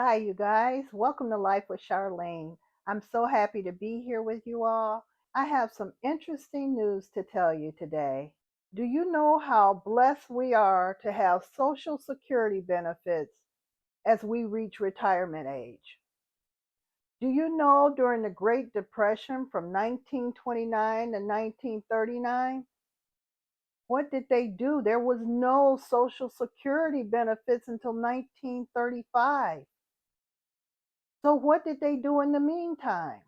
Hi, you guys. Welcome to Life with Charlene. I'm so happy to be here with you all. I have some interesting news to tell you today. Do you know how blessed we are to have Social Security benefits as we reach retirement age? Do you know during the Great Depression from 1929 to 1939, what did they do? There was no Social Security benefits until 1935. So, what did they do in the meantime?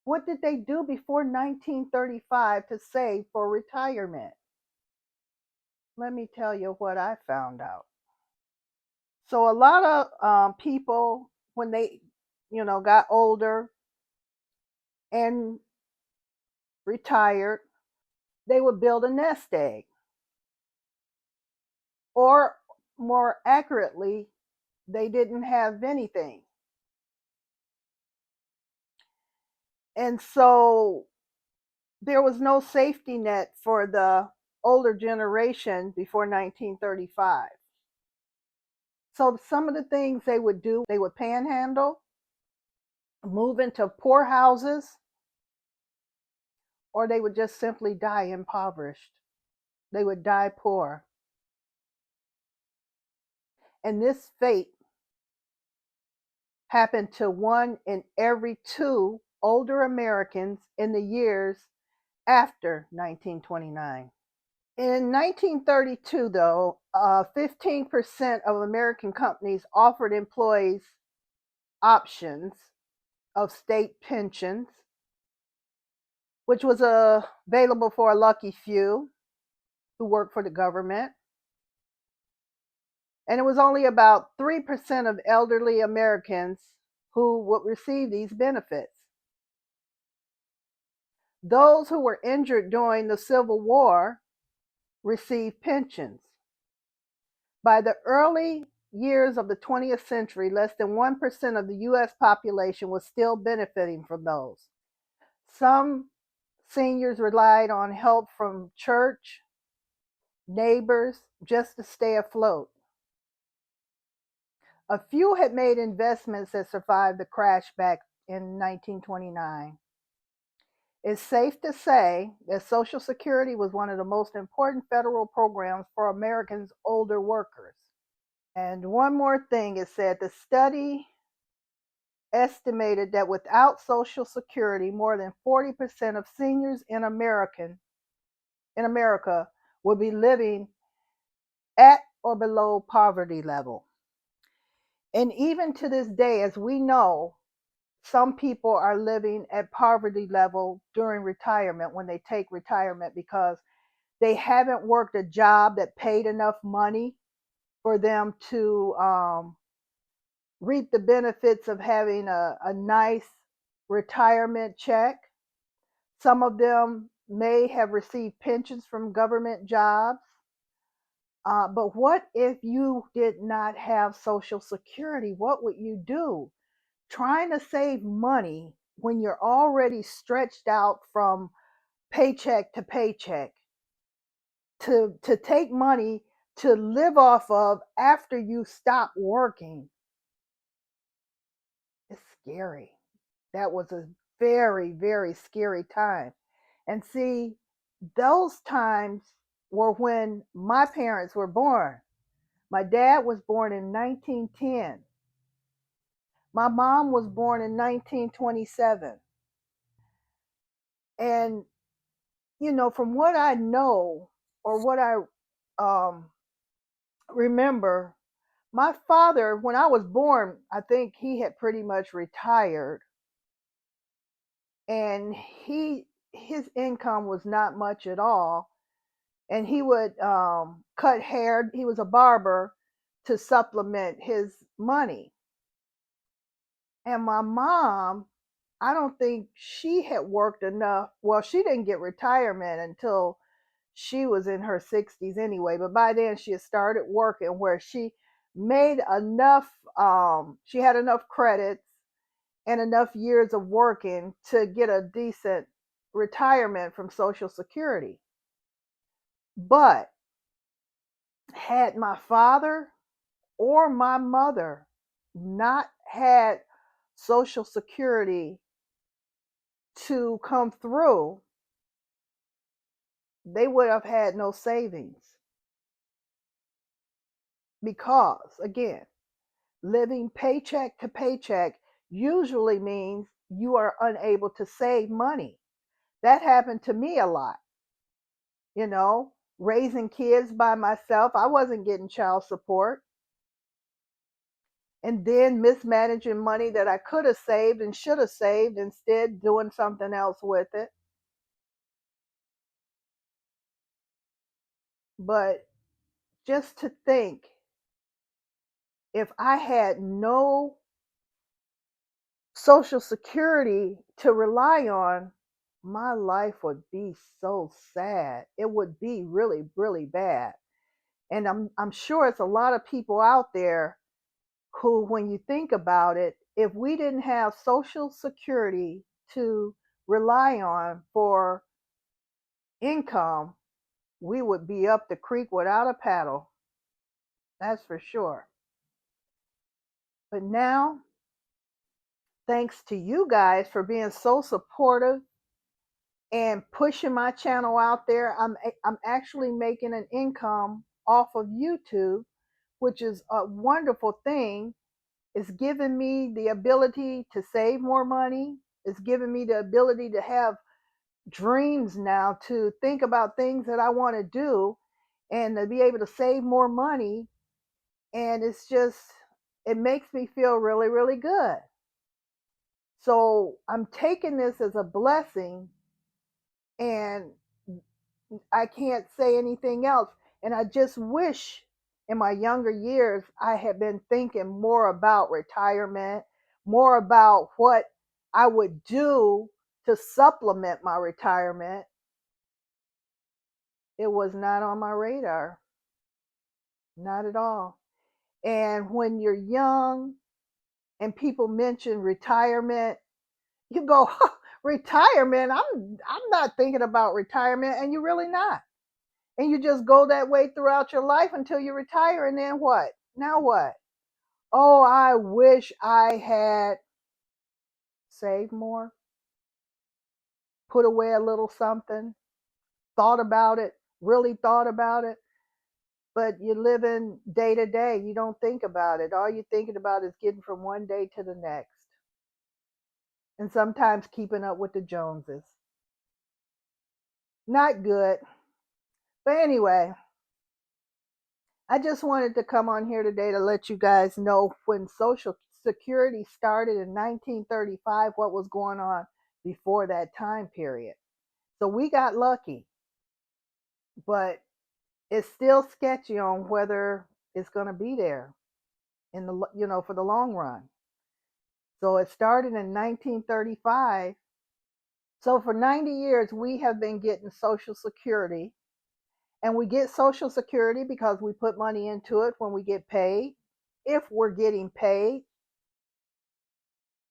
What did they do before 1935 to save for retirement? Let me tell you what I found out. So, a lot of people, when they, got older and retired, they would build a nest egg. Or more accurately, they didn't have anything. And so there was no safety net for the older generation before 1935. So some of the things they would do, they would panhandle, move into poor houses, or they would just simply die impoverished. They would die poor. And this fate happened to one in every two older Americans in the years after 1929. In 1932, though, 15% of American companies offered employees options of state pensions, which was available for a lucky few who worked for the government. And it was only about 3% of elderly Americans who would receive these benefits. Those who were injured during the Civil War received pensions. By the early years of the 20th century, less than 1% of the US population was still benefiting from those. Some seniors relied on help from church, neighbors, just to stay afloat. A few had made investments that survived the crash back in 1929. It's safe to say that Social Security was one of the most important federal programs for Americans' older workers. And one more thing, it said the study estimated that without Social Security, more than 40% of seniors in America would be living at or below poverty level. And even to this day, as we know, some people are living at poverty level during retirement when they take retirement because they haven't worked a job that paid enough money for them to reap the benefits of having a nice retirement check. Some of them may have received pensions from government jobs. But what if you did not have Social Security? What would you do? Trying to save money when you're already stretched out from paycheck to paycheck to take money to live off of after you stop working. It's scary. That was a very, very scary time. And see, those times were when my parents were born. My dad was born in 1910. My mom was born in 1927. And, from what I know or what I um, remember, my father, when I was born, I think he had pretty much retired. And his income was not much at all. And he would cut hair. He was a barber to supplement his money. And my mom, I don't think she had worked enough. Well, she didn't get retirement until she was in her 60s anyway. But by then she had started working where she made enough, she had enough credits and enough years of working to get a decent retirement from Social Security. But had my father or my mother not had Social Security to come through, they would have had no savings. Because, again, living paycheck to paycheck usually means you are unable to save money. That happened to me a lot, you know, raising kids by myself. I wasn't getting child support. And then mismanaging money that I could have saved and should have saved, instead doing something else with it. But just to think, if I had no Social Security to rely on, my life would be so sad. It would be really, really bad. And I'm sure it's a lot of people out there who, when you think about it, if we didn't have Social Security to rely on for income, we would be up the creek without a paddle. That's for sure. But now, thanks to you guys for being so supportive and pushing my channel out there, I'm actually making an income off of YouTube, which is a wonderful thing. It's giving me the ability to save more money. It's giving me the ability to have dreams now, to think about things that I want to do and to be able to save more money. And it makes me feel really, really good. So I'm taking this as a blessing, and I can't say anything else. And I just wish in my younger years I had been thinking more about retirement, more about what I would do to supplement my retirement. It was not on my radar, not at all. And when you're young and people mention retirement, you go, huh, retirement? I'm not thinking about retirement, and you're really not. And you just go that way throughout your life until you retire, and then what? Now what? Oh, I wish I had saved more, put away a little something, thought about it, really thought about it. But you're living day to day. You don't think about it. All you're thinking about is getting from one day to the next. And sometimes keeping up with the Joneses. Not good. But anyway, I just wanted to come on here today to let you guys know when Social Security started in 1935, what was going on before that time period. So we got lucky, but it's still sketchy on whether it's going to be there in the, for the long run. So it started in 1935. So for 90 years we have been getting Social Security. And we get Social Security because we put money into it when we get paid. If we're getting paid,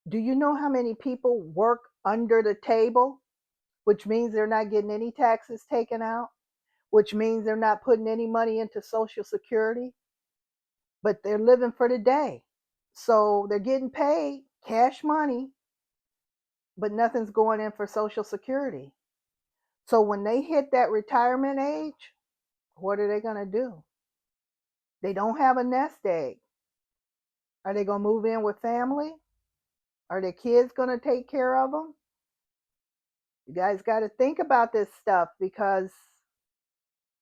do you know how many people work under the table? Which means they're not getting any taxes taken out, which means they're not putting any money into Social Security, but they're living for the day. So they're getting paid cash money, but nothing's going in for Social Security. So when they hit that retirement age, what are they going to do? They don't have a nest egg. Are they going to move in with family? Are their kids going to take care of them? You guys got to think about this stuff, because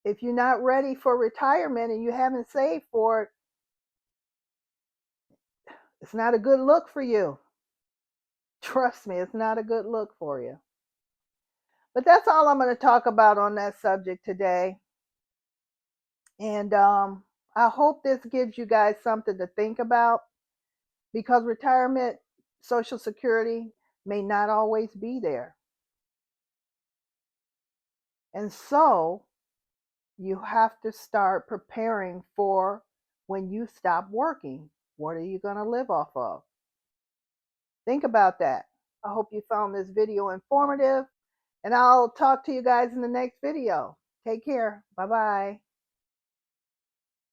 if you're not ready for retirement and you haven't saved for it, it's not a good look for you. Trust me, it's not a good look for you. But that's all I'm going to talk about on that subject today. And I hope this gives you guys something to think about, because retirement, Social Security may not always be there. And so you have to start preparing for when you stop working. What are you going to live off of? Think about that. I hope you found this video informative, and I'll talk to you guys in the next video. Take care. Bye bye.